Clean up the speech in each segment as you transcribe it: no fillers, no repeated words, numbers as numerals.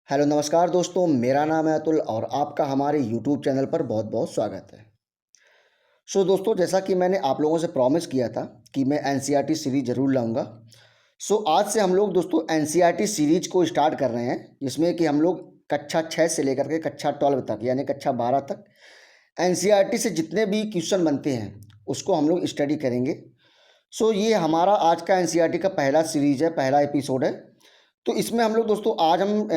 Hello नमस्कार दोस्तों, मेरा नाम है अतुल और आपका हमारे यूट्यूब चैनल पर बहुत बहुत स्वागत है। दोस्तों, जैसा कि मैंने आप लोगों से प्रॉमिस किया था कि मैं एनसीईआरटी सीरीज ज़रूर लाऊंगा। आज से हम लोग दोस्तों एनसीईआरटी सीरीज को स्टार्ट कर रहे हैं, जिसमें कि हम लोग कक्षा 6 से लेकर के कक्षा 12 तक यानी कक्षा 12 तक एनसीईआरटी से जितने भी क्वेश्चन बनते हैं उसको हम लोग स्टडी करेंगे। ये हमारा आज का एनसीईआरटी का पहला सीरीज है, पहला एपिसोड है। तो इसमें हम लोग दोस्तों आज हम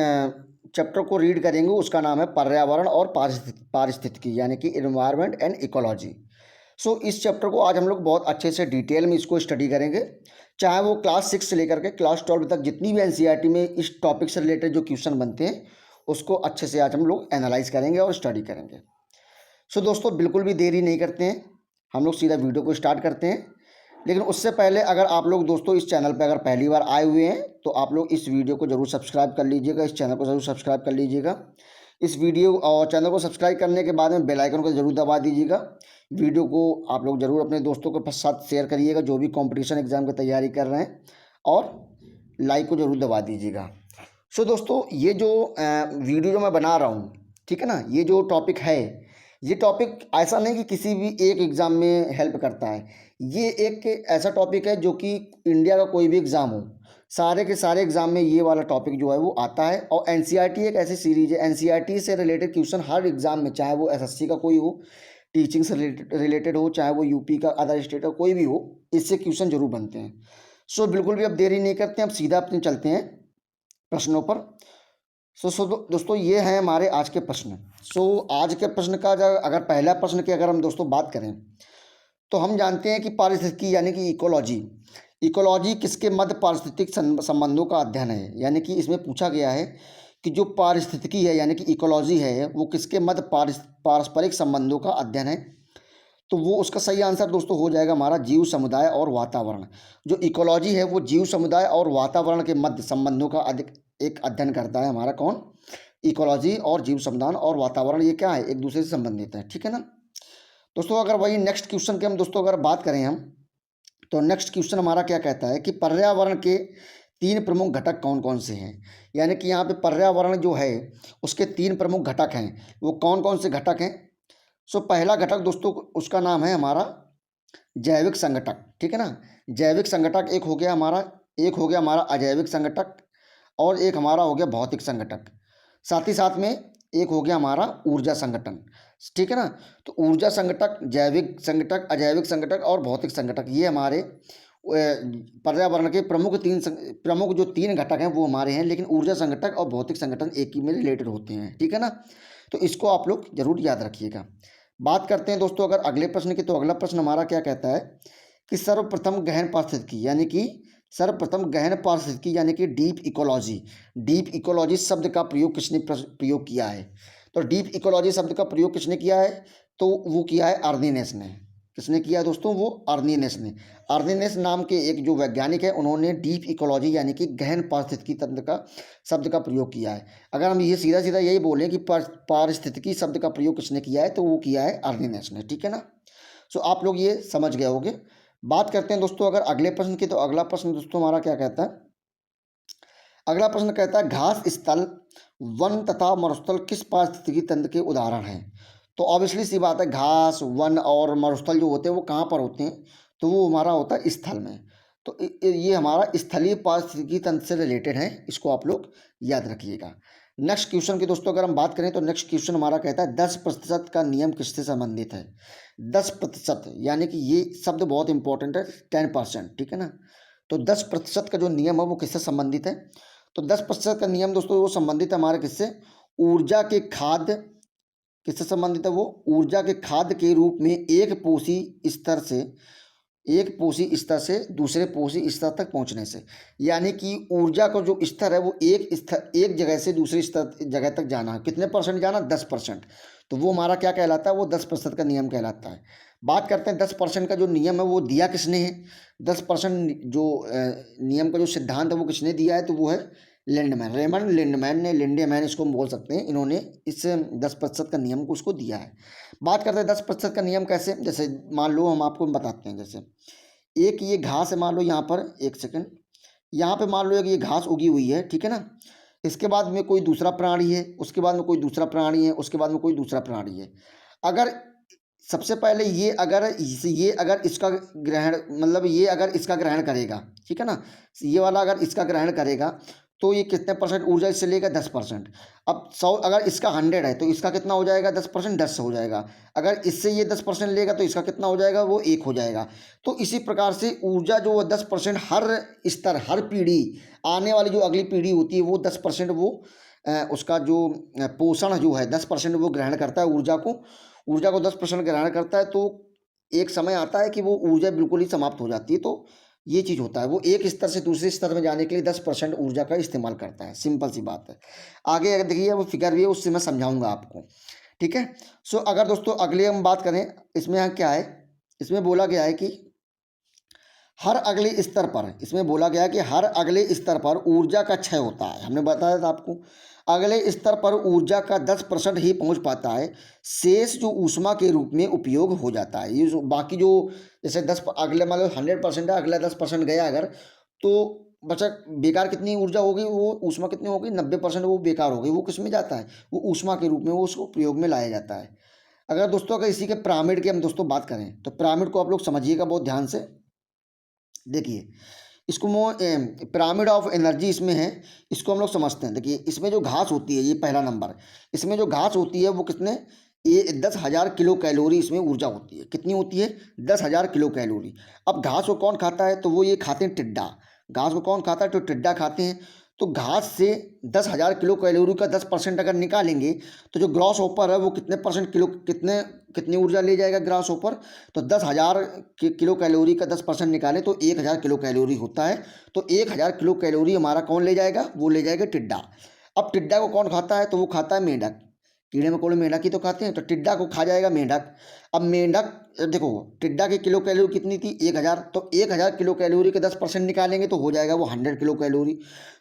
चैप्टर को रीड करेंगे, उसका नाम है पर्यावरण और पारिस्थितिकी यानी कि इन्वायरमेंट एंड इकोलॉजी। इस चैप्टर को आज हम लोग बहुत अच्छे से डिटेल में इसको स्टडी करेंगे, चाहे वो क्लास 6 से लेकर के क्लास 12 तक जितनी भी एनसीईआरटी में इस टॉपिक से रिलेटेड जो क्वेश्चन बनते हैं उसको अच्छे से आज हम लोग एनालाइज करेंगे और स्टडी करेंगे। दोस्तों, बिल्कुल भी देरी नहीं करते हैं, हम लोग सीधा वीडियो को स्टार्ट करते हैं। लेकिन उससे पहले अगर आप लोग दोस्तों इस चैनल पर अगर पहली बार आए हुए हैं तो आप लोग इस वीडियो को ज़रूर सब्सक्राइब कर लीजिएगा, इस चैनल को ज़रूर सब्सक्राइब कर लीजिएगा। इस वीडियो और चैनल को सब्सक्राइब करने के बाद में बेल आइकन को ज़रूर दबा दीजिएगा। वीडियो को आप लोग ज़रूर अपने दोस्तों के साथ शेयर करिएगा जो भी कंपटीशन एग्ज़ाम की तैयारी कर रहे हैं, और लाइक को ज़रूर दबा दीजिएगा। दोस्तों, ये जो वीडियो जो मैं बना रहा हूँ, ठीक है ना, ये जो टॉपिक है, ये टॉपिक ऐसा नहीं कि किसी भी एक एग्ज़ाम में हेल्प करता है। ये एक ऐसा टॉपिक है जो कि इंडिया का कोई भी एग्ज़ाम हो, सारे के सारे एग्ज़ाम में ये वाला टॉपिक जो है वो आता है। और एनसीईआरटी एक ऐसी सीरीज़ है, एनसीईआरटी से रिलेटेड क्वेश्चन हर एग्ज़ाम में, चाहे वो एसएससी का कोई हो, टीचिंग से रिलेटेड हो, चाहे वो यूपी का, अदर स्टेट का कोई भी हो, इससे क्वेश्चन जरूर बनते हैं। बिल्कुल भी अब देरी नहीं करते हैं, अब सीधा अपने चलते हैं प्रश्नों पर। दोस्तों, ये हैं हमारे आज के प्रश्न। आज के प्रश्न का अगर पहला प्रश्न की अगर हम दोस्तों बात करें तो हम जानते हैं कि पारिस्थितिकी यानी कि इकोलॉजी, इकोलॉजी किसके मध्य पारिस्थितिक संबंधों का अध्ययन है। यानी कि इसमें पूछा गया है कि जो पारिस्थितिकी है यानी कि इकोलॉजी है वो किसके मध्य पारस्परिक संबंधों का अध्ययन है। तो वो उसका सही आंसर दोस्तों हो जाएगा हमारा जीव समुदाय और वातावरण। जो इकोलॉजी है वो जीव समुदाय और वातावरण के मध्य संबंधों का एक अध्ययन करता है हमारा कौन, इकोलॉजी। और जीव समुदाय और वातावरण ये क्या है, एक दूसरे से संबंधित है, ठीक है ना दोस्तों। अगर वही नेक्स्ट क्वेश्चन की हम दोस्तों अगर बात करें हम, तो नेक्स्ट क्वेश्चन हमारा क्या कहता है कि पर्यावरण के 3 प्रमुख घटक कौन कौन से हैं। यानी कि यहाँ पे पर्यावरण जो है उसके 3 प्रमुख घटक हैं, वो कौन कौन से घटक हैं। पहला घटक दोस्तों उसका नाम है हमारा जैविक संगठक, ठीक है ना। जैविक संगठक एक हो गया हमारा, एक हो गया हमारा अजैविक संगठक, और एक हमारा हो गया भौतिक संगठक। साथ ही साथ में एक हो गया हमारा ऊर्जा संगठन, ठीक है ना। तो ऊर्जा संगठक, जैविक संगठक, अजैविक संगठक और भौतिक संगठक, ये हमारे पर्यावरण के प्रमुख जो 3 घटक हैं वो हमारे हैं। लेकिन ऊर्जा संगठक और भौतिक संगठन एक ही में रिलेटेड होते हैं, ठीक है ना। तो इसको आप लोग जरूर याद रखिएगा। बात करते हैं दोस्तों अगर अगले प्रश्न की, तो अगला प्रश्न हमारा क्या कहता है कि सर्वप्रथम गहन पारिस्थितिकी यानी कि सर्वप्रथम गहन पारिस्थितिकी यानी कि डीप इकोलॉजी, डीप इकोलॉजी शब्द का प्रयोग किसने प्रयोग किया है। तो डीप इकोलॉजी शब्द का प्रयोग किसने किया है, तो वो किया है अर्नीनेस ने। किसने किया है दोस्तों, वो अर्नीनेस ने। अर्नीनेस नाम के एक जो वैज्ञानिक है, उन्होंने डीप इकोलॉजी यानी कि गहन पारिस्थितिकी तंत्र का शब्द का प्रयोग किया है। अगर हम ये सीधा सीधा यही बोलें कि पारिस्थितिकी शब्द का प्रयोग किसने किया है, तो वो किया है अर्नीनेस ने, ठीक है ना। आप लोग ये समझ गए होंगे। बात करते हैं दोस्तों अगर अगले प्रश्न की, तो अगला प्रश्न दोस्तों हमारा क्या कहता है, अगला प्रश्न कहता है घास स्थल, वन तथा मरुस्थल किस पारिस्थितिकी तंत्र के उदाहरण हैं। तो ऑब्वियसली सी बात है, घास, वन और मरुस्थल जो होते हैं वो कहाँ पर होते हैं, तो वो हमारा होता है स्थल में। तो ये हमारा स्थलीय पारिस्थितिकी तंत्र से रिलेटेड है, इसको आप लोग याद रखिएगा। नेक्स्ट क्वेश्चन की दोस्तों अगर हम बात करें, तो नेक्स्ट क्वेश्चन हमारा कहता है 10% का नियम किससे संबंधित है। 10% यानी कि ये शब्द बहुत इंपॉर्टेंट है, 10%, ठीक है ना। तो 10% का जो नियम है वो किससे संबंधित है, तो 10% का नियम दोस्तों वो संबंधित है हमारे किससे, ऊर्जा के खाद्य, किससे संबंधित है वो, ऊर्जा के खाद्य के रूप में एक स्तर से दूसरे पोषी स्तर तक पहुंचने से। यानी कि ऊर्जा का जो स्तर है वो एक जगह से दूसरे जगह तक जाना है, कितने परसेंट जाना, 10%। तो वो हमारा क्या कहलाता है, वो 10% का नियम कहलाता है। बात करते हैं 10% का जो नियम है वो दिया किसने है। 10% जो नियम का जो सिद्धांत है वो किसने दिया है, तो वो है लिंडमैन, रेमंड लिंडमैन ने, लिंडेमैन इसको हम बोल सकते हैं, इन्होंने इस 10% का नियम को उसको दिया है। बात करते हैं 10% का नियम कैसे, जैसे मान लो हम आपको बताते हैं, जैसे एक ये घास है, मान लो यहाँ पर, एक सेकंड, यहाँ पे मान लो एक ये घास उगी हुई है, ठीक है ना। इसके बाद में कोई दूसरा प्राणी है, उसके बाद में कोई दूसरा प्राणी है, उसके बाद में कोई दूसरा प्राणी है। अगर सबसे पहले ये अगर इसका ग्रहण मतलब ये अगर इसका ग्रहण करेगा, ठीक है ना, ये वाला अगर इसका ग्रहण करेगा तो ये कितने परसेंट ऊर्जा इससे लेगा? 10%। अब 100 अगर इसका 100 है तो इसका कितना हो जाएगा? 10%, 10 हो जाएगा। अगर इससे ये 10% लेगा तो इसका कितना हो जाएगा? वो 1 हो जाएगा। तो इसी प्रकार से ऊर्जा जो 10% हर स्तर, हर पीढ़ी, आने वाली जो अगली पीढ़ी होती है वो 10% वो उसका जो पोषण जो है 10% वो ग्रहण करता है ऊर्जा को 10% ग्रहण करता है। तो एक समय आता है कि वो ऊर्जा बिल्कुल ही समाप्त हो जाती है। तो ये चीज़ होता है, वो एक स्तर से दूसरे स्तर में जाने के लिए 10% ऊर्जा का इस्तेमाल करता है। सिंपल सी बात है। आगे अगर देखिए वो फिगर भी है, उससे मैं समझाऊंगा आपको, ठीक है। सो अगर दोस्तों अगले हम बात करें, इसमें यहाँ क्या है, इसमें बोला गया है कि हर अगले स्तर पर, इसमें बोला गया है कि हर अगले स्तर पर ऊर्जा का क्षय होता है। हमने बताया था आपको, अगले स्तर पर ऊर्जा का 10% ही पहुंच पाता है, शेष जो ऊष्मा के रूप में उपयोग हो जाता है। ये जो बाकी जो जैसे 10 अगले मतलब 100% है, अगला 10% गया अगर, तो बचा बेकार कितनी ऊर्जा होगी? वो ऊष्मा कितनी होगी? 90% वो बेकार होगी। वो किस में जाता है? वो ऊष्मा के रूप में वो उसको प्रयोग में लाया जाता है। अगर दोस्तों अगर इसी के पिरामिड की हम दोस्तों बात करें तो पिरामिड को आप लोग समझिएगा बहुत ध्यान से। देखिए इसको पिरामिड ऑफ एनर्जी इसमें है, इसको हम लोग समझते हैं। देखिए इसमें जो घास होती है, ये पहला नंबर, इसमें जो घास होती है वो कितने, ये 10,000 किलो कैलोरी इसमें ऊर्जा होती है। कितनी होती है? 10,000 किलो कैलोरी। अब घास को कौन खाता है? तो वो ये खाते हैं टिड्डा। घास को कौन खाता है? तो टिड्डा खाते हैं। तो घास से 10,000 किलो कैलोरी का 10% अगर निकालेंगे तो जो ग्रॉस ओपर है वो कितने परसेंट किलो कितनी ऊर्जा ले जाएगा ग्रॉस ओपर? तो 10,000 किलो कैलोरी का 10% निकालें तो 1,000 किलो कैलोरी होता है। तो 1,000 किलो कैलोरी हमारा कौन ले जाएगा? वो ले जाएगा टिड्डा। अब टिड्डा को कौन खाता है? तो वो खाता है मेंढक। कीड़े मकोड़े मेंढक ही तो खाते हैं, तो टिड्डा को खा जाएगा मेंढक। अब मेंढक देखो, टिड्डा की किलो कैलोरी कितनी थी? 1,000। तो 1,000 किलो कैलोरी के 10% निकालेंगे तो हो जाएगा वो 100 किलो कैलोरी।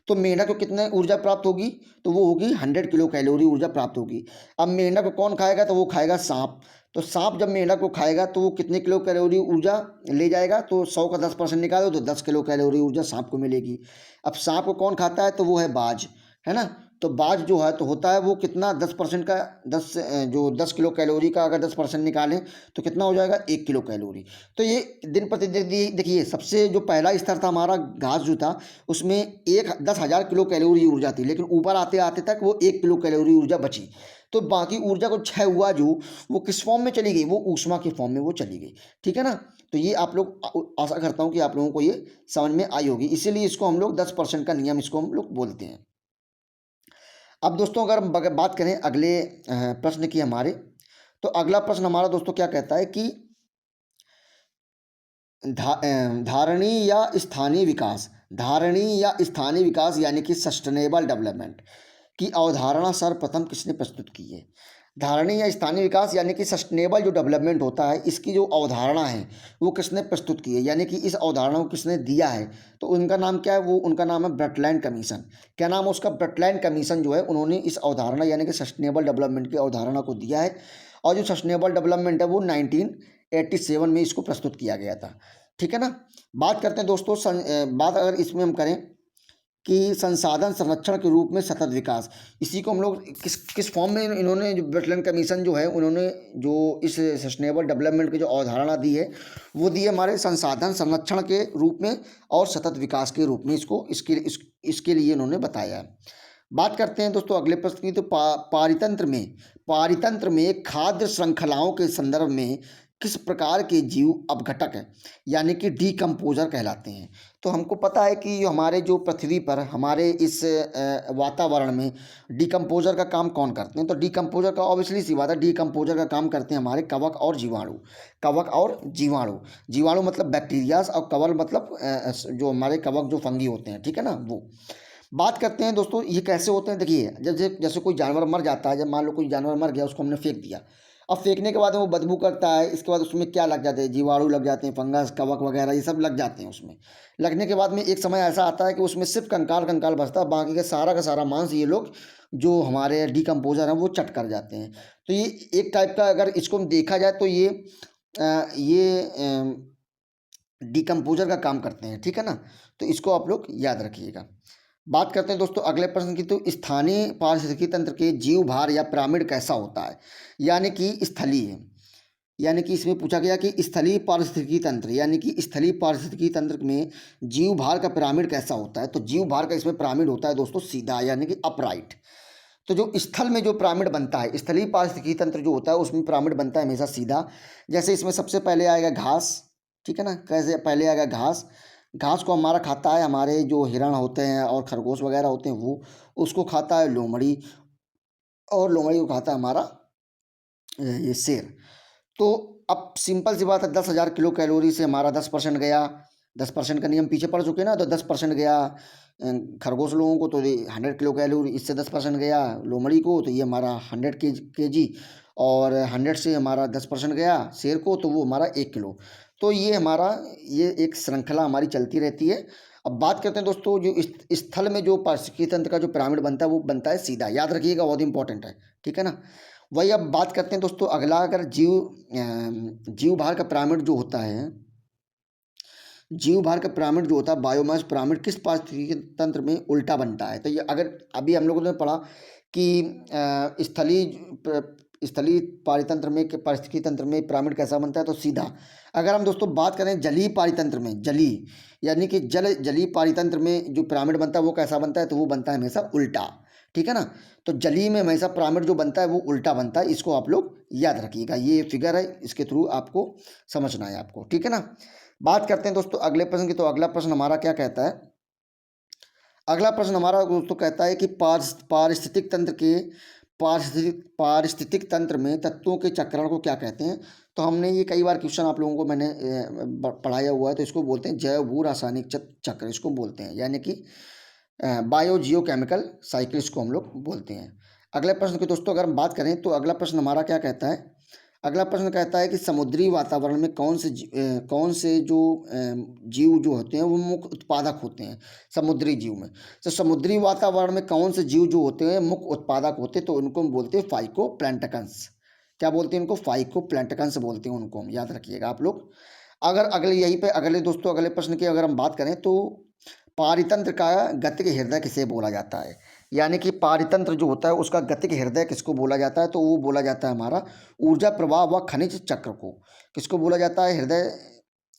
तो मेंढक को कितने ऊर्जा प्राप्त होगी? तो वो होगी 100 किलो कैलोरी ऊर्जा प्राप्त होगी। अब मेंढक को कौन खाएगा? तो वो खाएगा सांप। तो सांप जब मेंढक को खाएगा तो वो कितने किलो कैलोरी ऊर्जा ले जाएगा? तो 100 का 10% निकालो तो 10 किलो कैलोरी ऊर्जा सांप को मिलेगी। अब सांप को कौन खाता है? तो वो है बाज, है ना। तो बाज जो है तो होता है वो कितना, 10% का, 10 किलो कैलोरी का अगर 10% निकालें तो कितना हो जाएगा? 1 किलो कैलोरी। तो ये दिन प्रतिदिन देखिए सबसे जो पहला स्तर था हमारा घास जो था, उसमें 10,000 किलो कैलोरी ऊर्जा थी, लेकिन ऊपर आते आते तक वो 1 किलो कैलोरी ऊर्जा बची। तो बाकी ऊर्जा को क्षय हुआ जो, वो किस फॉर्म में चली गई? वो ऊष्मा के फॉर्म में वो चली गई, ठीक है ना। तो ये आप लोग, आशा करता हूँ कि आप लोगों को ये समझ में आई होगी। इसीलिए इसको हम लोग 10% का नियम इसको हम लोग बोलते हैं। अब दोस्तों अगर हम बात करें अगले प्रश्न की हमारे, तो अगला प्रश्न हमारा दोस्तों क्या कहता है कि धारणीय या स्थानीय विकास, धारणीय या स्थानीय विकास यानी कि सस्टेनेबल डेवलपमेंट की अवधारणा सर्वप्रथम किसने प्रस्तुत की है? धारणीय या स्थानीय विकास यानी कि सस्टेनेबल जो डेवलपमेंट होता है, इसकी जो अवधारणा है वो किसने प्रस्तुत की है, यानी कि इस अवधारणा को किसने दिया है? तो उनका नाम क्या है? वो उनका नाम है ब्रटलैंड कमीशन। क्या नाम है उसका? ब्रटलैंड कमीशन जो है, उन्होंने इस अवधारणा यानी कि सस्टेनेबल डेवलपमेंट की अवधारणा को दिया है। और जो सस्टेनेबल डेवलपमेंट है वो 1987 में इसको प्रस्तुत किया गया था, ठीक है ना। बात करते हैं दोस्तों बात अगर इसमें हम करें कि संसाधन संरक्षण के रूप में सतत विकास, इसी को हम लोग किस फॉर्म में इन्होंने, जो ब्रटलैंड कमीशन जो है, उन्होंने जो इस सस्टेनेबल डेवलपमेंट की जो अवधारणा दी है वो दी है हमारे संसाधन संरक्षण के रूप में और सतत विकास के रूप में, इसके लिए इन्होंने बताया है। बात करते हैं दोस्तों अगले प्रश्न की। तो पारितंत्र में खाद्य श्रृंखलाओं के संदर्भ में किस प्रकार के जीव अपघटक है यानी कि डीकम्पोजर कहलाते हैं? तो हमको पता है कि हमारे जो पृथ्वी पर हमारे इस वातावरण में डीकम्पोजर का काम कौन करते हैं? तो डीकम्पोजर का ऑब्वियसली सी बात है, डीकम्पोजर का काम करते हैं हमारे कवक और जीवाणु। कवक और जीवाणु, जीवाणु मतलब बैक्टीरियाज और कवक मतलब जो हमारे कवक जो फंगी होते हैं, ठीक है ना। वो बात करते हैं दोस्तों ये कैसे होते हैं। देखिए जैसे कोई जानवर मर जाता है, जब मान लो कोई जानवर मर गया, उसको हमने फेंक दिया। अब फेंकने के बाद वो बदबू करता है, इसके बाद उसमें क्या लग जाते हैं? जीवाणु लग जाते हैं, फंगस कवक वगैरह ये सब लग जाते हैं उसमें। लगने के बाद में एक समय ऐसा आता है कि उसमें सिर्फ कंकाल कंकाल बचता है, बाकी का सारा मांस ये लोग जो हमारे डीकम्पोजर हैं वो चट कर जाते हैं। तो ये एक टाइप का अगर इसको देखा जाए तो ये डीकम्पोजर का काम करते हैं, ठीक है ना। तो इसको आप लोग याद रखिएगा। बात करते हैं दोस्तों अगले प्रश्न की। तो स्थानीय पारिस्थितिकी तंत्र के जीव भार या पिरामिड कैसा होता है, यानी कि स्थलीय, यानी कि इसमें पूछा गया कि स्थलीय पारिस्थितिकी तंत्र, यानी कि स्थलीय पारिस्थितिकी तंत्र में जीव भार का पिरामिड कैसा होता है। तो जीव भार का इसमें पिरामिड होता है दोस्तों सीधा, यानी कि अपराइट। तो जो स्थल में जो पिरामिड बनता है, स्थलीय पारिस्थितिकी तंत्र जो होता है उसमें पिरामिड बनता है हमेशा सीधा। जैसे इसमें सबसे पहले आएगा घास, ठीक है ना, कैसे पहले आएगा घास। घास को हमारा खाता है, हमारे जो हिरण होते हैं और खरगोश वगैरह होते हैं वो, उसको खाता है लोमड़ी, और लोमड़ी को खाता है हमारा ये शेर। तो अब सिंपल सी बात है, 10,000 किलो कैलोरी से हमारा 10% गया। 10% का नियम पीछे पड़ चुके ना, तो 10% गया खरगोश लोगों को, तो ये 100 किलो कैलोरी, इससे 10% गया लोमड़ी को, तो ये हमारा 100 केजी, और 100 से हमारा 10% गया शेर को, तो वो हमारा 1 किलो। तो ये हमारा ये एक श्रृंखला हमारी चलती रहती है। अब बात करते हैं दोस्तों, जो स्थल में जो पारिस्थितिकी तंत्र का जो पिरामिड बनता है वो बनता है सीधा, याद रखिएगा, बहुत इंपॉर्टेंट है, ठीक है ना। वही अब बात करते हैं दोस्तों अगला, अगर जीव भार का पिरामिड जो होता है, जीव भार का पिरामिड जो होता है, बायोमास पिरामिड किस पारिस्थितिकी तंत्र में उल्टा बनता है। तो ये अगर अभी हम लोगों ने पढ़ा कि स्थलीय पारितंत्र में पारिस्थितिकी तंत्र में पिरामिड कैसा बनता है, तो सीधा। अगर हम दोस्तों बात करें जलीय पारितंत्र में, जलीय यानी कि जलीय पारितंत्र में जो पिरामिड बनता है वो कैसा बनता है, तो वो बनता है हमेशा उल्टा, ठीक है ना। तो जलीय में हमेशा पिरामिड जो बनता है वो उल्टा बनता है, इसको आप लोग याद रखिएगा। ये फिगर है, इसके थ्रू आपको समझना है आपको, ठीक है ना। बात करते हैं दोस्तों अगले प्रश्न की। तो अगला प्रश्न हमारा क्या कहता है, अगला प्रश्न हमारा दोस्तों कहता है कि पारिस्थितिक तंत्र के पारिस्थितिक तंत्र में तत्वों के चक्रण को क्या कहते हैं। तो हमने ये कई बार क्वेश्चन आप लोगों को मैंने पढ़ाया हुआ है। तो इसको बोलते हैं जैव भू रासायनिक चक्र, इसको बोलते हैं, यानी कि बायो जियो केमिकल साइकिल इसको हम लोग बोलते हैं। अगले प्रश्न की दोस्तों अगर हम बात करें तो अगला प्रश्न हमारा क्या कहता है, अगला प्रश्न कहता है कि समुद्री वातावरण में कौन से जो जीव जो होते हैं वो मुख्य उत्पादक होते हैं समुद्री जीव में। तो समुद्री वातावरण में कौन से जीव जो होते हैं मुख्य उत्पादक होते हैं, तो उनको हम बोलते हैं फाइकोप्लैंटकन्स। क्या बोलते हैं उनको, फाइकोप्लैंटकन्स बोलते हैं उनको, हम याद रखिएगा आप लोग। अगर अगले यहीं पे अगले दोस्तों अगले प्रश्न की अगर हम बात करें तो पारितंत्र का गतिक हृदय किसे बोला जाता है, यानी कि पारितंत्र जो होता है उसका गतिक हृदय किसको बोला जाता है। तो वो बोला जाता है हमारा ऊर्जा प्रवाह व खनिज चक्र को। किसको बोला जाता है हृदय,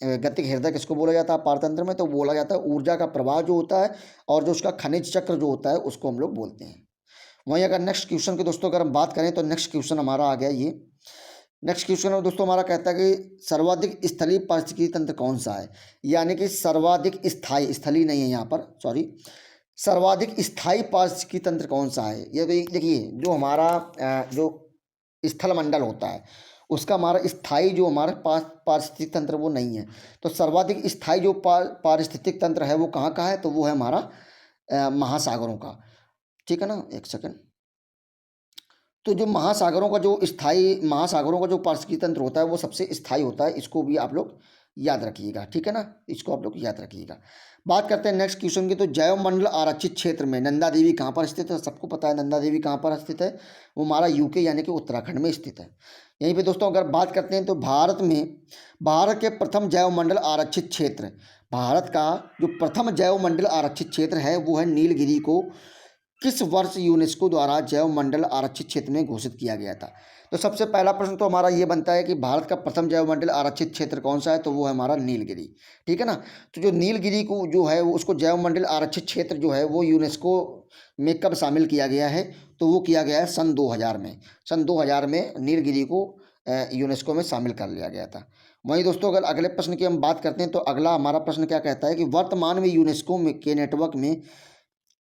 गतिक हृदय किसको बोला जाता है पारतंत्र में, तो बोला जाता है ऊर्जा का प्रवाह जो होता है और जो उसका खनिज चक्र जो होता है उसको हम लोग बोलते हैं। वहीं अगर नेक्स्ट क्वेश्चन की दोस्तों अगर हम बात करें तो नेक्स्ट क्वेश्चन हमारा आ गया ये। नेक्स्ट क्वेश्चन में दोस्तों हमारा कहता है कि सर्वाधिक स्थलीय पारिस्थितिकी तंत्र कौन सा है, यानी कि सर्वाधिक स्थायी, स्थलीय नहीं है यहाँ पर, सॉरी, सर्वाधिक स्थायी पारिस्थितिकी तंत्र कौन सा है। ये देखिए जो हमारा जो स्थल मंडल होता है उसका हमारा स्थायी जो हमारे पास पारिस्थितिक तंत्र वो नहीं है। तो सर्वाधिक स्थायी जो पारिस्थितिक तंत्र है वो कहाँ का है, तो वो है हमारा महासागरों का, ठीक है ना। एक सेकंड। तो जो महासागरों का जो स्थायी महासागरों का जो पारिस्थितिकी तंत्र होता है वो सबसे स्थायी होता है, इसको भी आप लोग याद रखिएगा, ठीक है ना, इसको आप लोग याद रखिएगा। बात करते हैं नेक्स्ट क्वेश्चन की। तो जैवमंडल आरक्षित क्षेत्र में नंदा देवी कहाँ पर स्थित है, सबको पता है नंदा देवी कहाँ पर स्थित है, वो हमारा यूके यानी कि उत्तराखंड में स्थित है। यहीं पे दोस्तों अगर बात करते हैं तो भारत के प्रथम जैवमंडल आरक्षित क्षेत्र, भारत का जो प्रथम जैवमंडल आरक्षित क्षेत्र है वो है नीलगिरी को किस वर्ष यूनेस्को द्वारा जैव मंडल आरक्षित क्षेत्र में घोषित किया गया था। तो सबसे पहला प्रश्न तो हमारा ये बनता है कि भारत का प्रथम जैव मंडल आरक्षित क्षेत्र कौन सा है, तो वो है हमारा नीलगिरी, ठीक है ना। तो जो नीलगिरी को जो है वो उसको जैव मंडल आरक्षित क्षेत्र जो है वो यूनेस्को में कब शामिल किया गया है, तो वो किया गया है सन 2000 में। सन 2000 में नीलगिरी को यूनेस्को में शामिल कर लिया गया था। वहीं दोस्तों अगर अगले प्रश्न की हम बात करते हैं तो अगला हमारा प्रश्न क्या कहता है कि वर्तमान में यूनेस्को के नेटवर्क में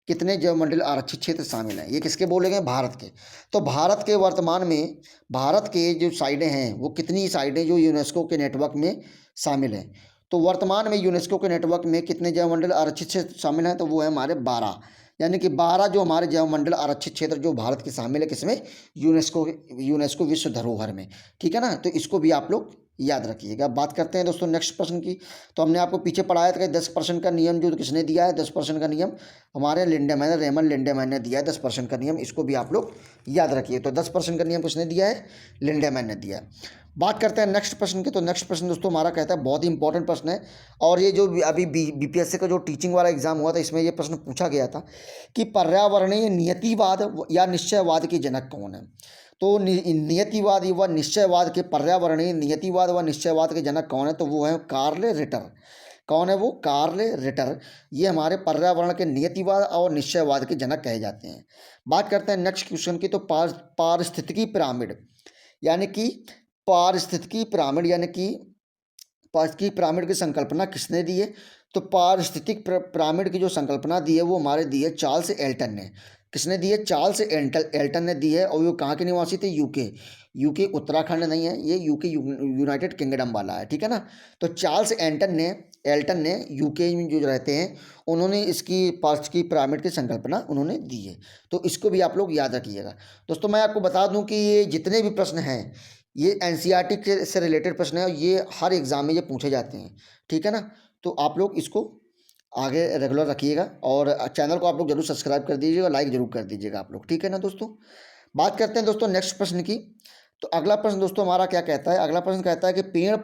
कितने जैवमंडल आरक्षित क्षेत्र शामिल हैं। ये किसके बोले गए, भारत के। तो भारत के वर्तमान में भारत के जो साइडें हैं वो कितनी साइडें जो यूनेस्को के नेटवर्क में शामिल हैं। तो वर्तमान में यूनेस्को के नेटवर्क में कितने जैवमंडल आरक्षित क्षेत्र शामिल हैं, तो वो है हमारे 12, यानी कि 12 जो हमारे जैवमंडल आरक्षित क्षेत्र जो भारत के शामिल है किसमें, यूनेस्को विश्व धरोहर में, ठीक है ना। तो इसको भी आप लोग याद रखिएगा। बात करते हैं दोस्तों नेक्स्ट प्रश्न की। तो हमने आपको पीछे पढ़ाया था कि 10% का नियम जो किसने दिया है, 10% का नियम हमारे लिंडेमैन, रेमंड लिंडेमैन ने दिया है 10% का नियम, इसको भी आप लोग याद रखिए। तो 10% का नियम किसने दिया है, लिंडेमैन ने दिया है। बात करते हैं नेक्स्ट प्रश्न की। तो नेक्स्ट प्रश्न दोस्तों हमारा कहता है, बहुत ही इंपॉर्टेंट प्रश्न है, और ये जो अभी बीपीएससी का जो टीचिंग वाला एग्जाम हुआ था इसमें ये प्रश्न पूछा गया था कि पर्यावरणीय नियतिवाद या निश्चयवाद के जनक कौन है। तो नियतिवाद व निश्चयवाद के, पर्यावरणीय नियतिवाद व निश्चयवाद के जनक कौन है, तो वो है कार्ल रिटर। कौन है वो, कार्ल रिटर। ये हमारे पर्यावरण के नियतिवाद और निश्चयवाद के जनक कहे जाते हैं। बात करते हैं नेक्स्ट क्वेश्चन की। तो पारिस्थितिकी पिरामिड यानी कि पारिस्थितिकी पिरामिड यानी कि पारिस्थितिकी पिरामिड की संकल्पना किसने दी है। तो पारिस्थितिक पिरामिड की जो संकल्पना दी है वो हमारे दी है चार्ल्स एल्टन ने। किसने दी है, चार्ल्स एल्टन ने दी है। और वो कहाँ के निवासी थे, यूके। यूके उत्तराखंड नहीं है, ये यूके यूनाइटेड किंगडम वाला है, ठीक है ना। तो चार्ल्स एल्टन ने यूके में जो रहते हैं उन्होंने इसकी पारिस्थितिकी पिरामिड की संकल्पना उन्होंने दी है। तो इसको भी आप लोग याद रखिएगा। दोस्तों मैं आपको बता दूं कि ये जितने भी प्रश्न हैं ये एनसीईआरटी के से रिलेटेड प्रश्न है, और ये हर एग्ज़ाम में ये पूछे जाते हैं, ठीक है ना। तो आप लोग इसको आगे रेगुलर रखिएगा, और चैनल को आप लोग जरूर सब्सक्राइब कर दीजिएगा, लाइक जरूर कर दीजिएगा आप लोग, ठीक है ना दोस्तों। बात करते हैं दोस्तों नेक्स्ट प्रश्न की। तो अगला प्रश्न दोस्तों हमारा क्या कहता है, अगला प्रश्न कहता है कि पेड़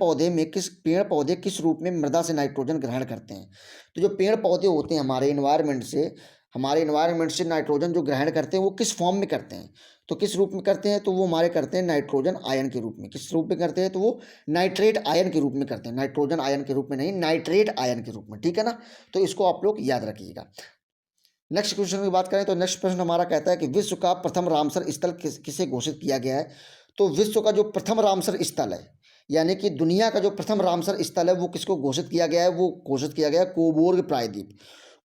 पौधे किस रूप में मृदा से नाइट्रोजन ग्रहण करते हैं। तो जो पेड़ पौधे होते हैं हमारे इन्वायरमेंट से नाइट्रोजन जो ग्रहण करते हैं वो किस फॉर्म में करते हैं, तो किस रूप में करते हैं, तो वो हमारे करते हैं नाइट्रोजन आयन के रूप में। किस रूप में करते हैं, तो वो नाइट्रेट आयन के रूप में करते हैं, नाइट्रोजन आयन के रूप में नहीं, नाइट्रेट आयन के रूप में, ठीक है ना। तो इसको आप लोग याद रखिएगा। नेक्स्ट क्वेश्चन की बात करें तो नेक्स्ट प्रश्न हमारा कहता है कि विश्व का प्रथम रामसर स्थल किसे घोषित किया गया है। तो विश्व का जो प्रथम रामसर स्थल है, यानी कि दुनिया का जो प्रथम रामसर स्थल है वो किसको घोषित किया गया है, वो घोषित किया गया है कोबोर्ग प्रायद्वीप।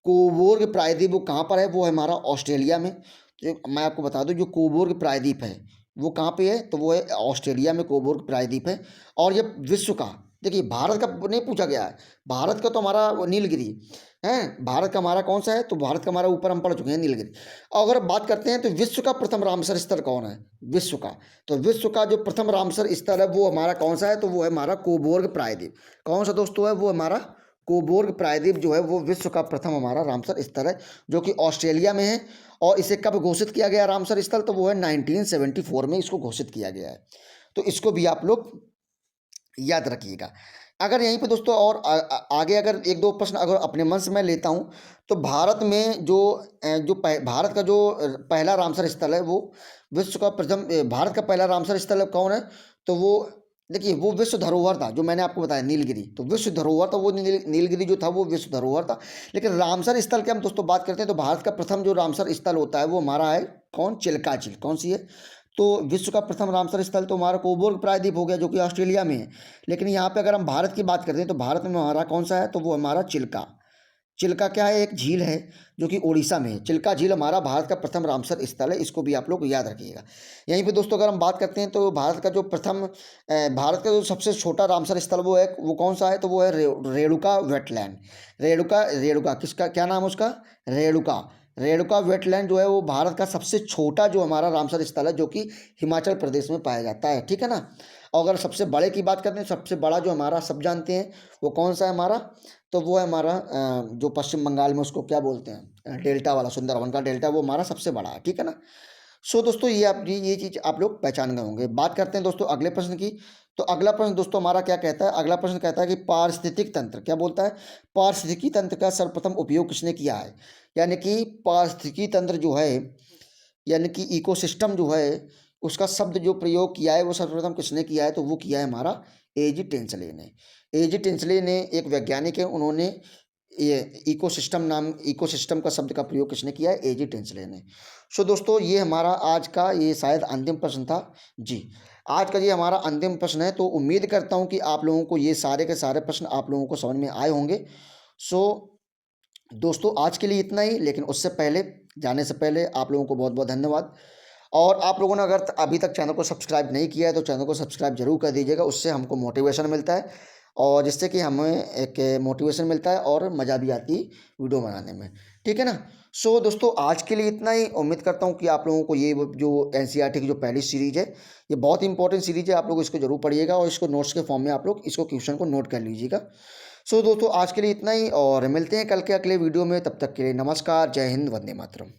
कोबोर्ग प्रायद्वीप वो कहाँ पर है, वो है हमारा ऑस्ट्रेलिया में। तो मैं आपको बता दूं जो कोबोर्ग प्रायद्वीप है वो कहाँ पे है, तो वो है ऑस्ट्रेलिया में कोबोर्ग प्रायद्वीप है। और ये विश्व का, देखिए भारत का नहीं पूछा गया है, भारत का तो हमारा नीलगिरी है। भारत का हमारा कौन सा है, तो भारत का हमारा ऊपर हम पढ़ चुके हैं नीलगिरी। अगर बात करते हैं तो विश्व का प्रथम रामसर स्थल कौन है, विश्व का, तो विश्व का जो प्रथम रामसर स्थल है वो हमारा कौन सा है, तो वो है हमारा कोबोर्ग प्रायद्वीप। कौन सा दोस्तों है, वो हमारा कोबोर्ग प्रायद्वीप जो है वो विश्व का प्रथम हमारा रामसर स्थल है, जो कि ऑस्ट्रेलिया में है। और इसे कब घोषित किया गया रामसर स्थल, तो वो है 1974 में इसको घोषित किया गया है। तो इसको भी आप लोग याद रखिएगा। अगर यहीं पे दोस्तों और आगे अगर एक दो प्रश्न अगर अपने मन से मैं लेता हूँ, तो भारत में भारत का जो पहला रामसर स्थल है वो विश्व का प्रथम भारत का पहला रामसर स्थल कौन है, तो वो देखिए वो विश्व धरोहर था, जो मैंने आपको बताया नीलगिरी, तो विश्व धरोहर था वो, नीलगिरी जो था वो विश्व धरोहर था। लेकिन रामसर स्थल की हम दोस्तों बात करते हैं तो भारत का प्रथम जो रामसर स्थल होता है वो हमारा है कौन, चिल्का झील। कौन सी है, तो विश्व का प्रथम रामसर स्थल तो हमारा कोबोर्ग प्रायद्वीप हो गया जो कि ऑस्ट्रेलिया में है। लेकिन यहाँ पे अगर हम भारत की बात करते हैं तो भारत में हमारा कौन सा है, तो वो हमारा चिल्का। चिल्का क्या है, एक झील है जो कि उड़ीसा में है। चिल्का झील हमारा भारत का प्रथम रामसर स्थल है, इसको भी आप लोग याद रखिएगा। यहीं पे दोस्तों अगर हम बात करते हैं तो भारत का जो भारत का जो सबसे छोटा रामसर स्थल वो कौन सा है, तो वो है रेणुका वेटलैंड। रेणुका किसका क्या नाम है उसका, रेणुका। रेणुका वेटलैंड जो है वो भारत का सबसे छोटा जो हमारा रामसर स्थल है, जो कि हिमाचल प्रदेश में पाया जाता है, ठीक है ना। और अगर सबसे बड़े की बात करते हैं, सबसे बड़ा जो हमारा सब जानते हैं वो कौन सा है हमारा, तो वो है हमारा जो पश्चिम बंगाल में उसको क्या बोलते हैं, डेल्टा वाला, सुंदरवन का डेल्टा, वो हमारा सबसे बड़ा है, ठीक है ना। सो दोस्तों ये चीज़ आप लोग पहचान गए होंगे। बात करते हैं दोस्तों अगले प्रश्न की। तो अगला प्रश्न दोस्तों हमारा क्या कहता है, अगला प्रश्न कहता है कि पारिस्थितिक तंत्र क्या बोलता है, पारिस्थितिकी तंत्र का सर्वप्रथम उपयोग किसने किया है। यानी कि पारिस्थितिकी तंत्र जो है, यानी कि इकोसिस्टम जो है, उसका शब्द जो प्रयोग किया है वो सर्वप्रथम किसने किया है, तो वो किया है हमारा एजी टेंसले ने। एजी टेंसले ने एक वैज्ञानिक है, उन्होंने ये इकोसिस्टम का शब्द का प्रयोग किसने किया है, एजी टेंसले ने। सो दोस्तों ये हमारा आज का ये शायद अंतिम प्रश्न था जी। आज का ये हमारा अंतिम प्रश्न है, तो उम्मीद करता हूँ कि आप लोगों को ये सारे के सारे प्रश्न आप लोगों को समझ में आए होंगे। सो दोस्तों आज के लिए इतना ही, लेकिन उससे पहले जाने से पहले आप लोगों को बहुत बहुत धन्यवाद। और आप लोगों ने अगर अभी तक चैनल को सब्सक्राइब नहीं किया है तो चैनल को सब्सक्राइब जरूर कर दीजिएगा, उससे हमको मोटिवेशन मिलता है। और जिससे कि हमें एक मोटिवेशन मिलता है और मज़ा भी आती है वीडियो बनाने में। ठीक है ना? सो दोस्तों आज के लिए इतना ही। उम्मीद करता हूँ कि आप लोगों को ये जो एनसीईआरटी की जो पहली सीरीज़ है, ये बहुत इंपॉर्टेंट सीरीज़ है। आप लोग इसको ज़रूर पढ़िएगा और इसको नोट्स के फॉर्म में आप लोग इसको क्वेश्चन को नोट कर लीजिएगा। सो दोस्तों आज के लिए इतना ही और मिलते हैं कल के अगले वीडियो में। तब तक के लिए नमस्कार, जय हिंद, वंदे मातरम।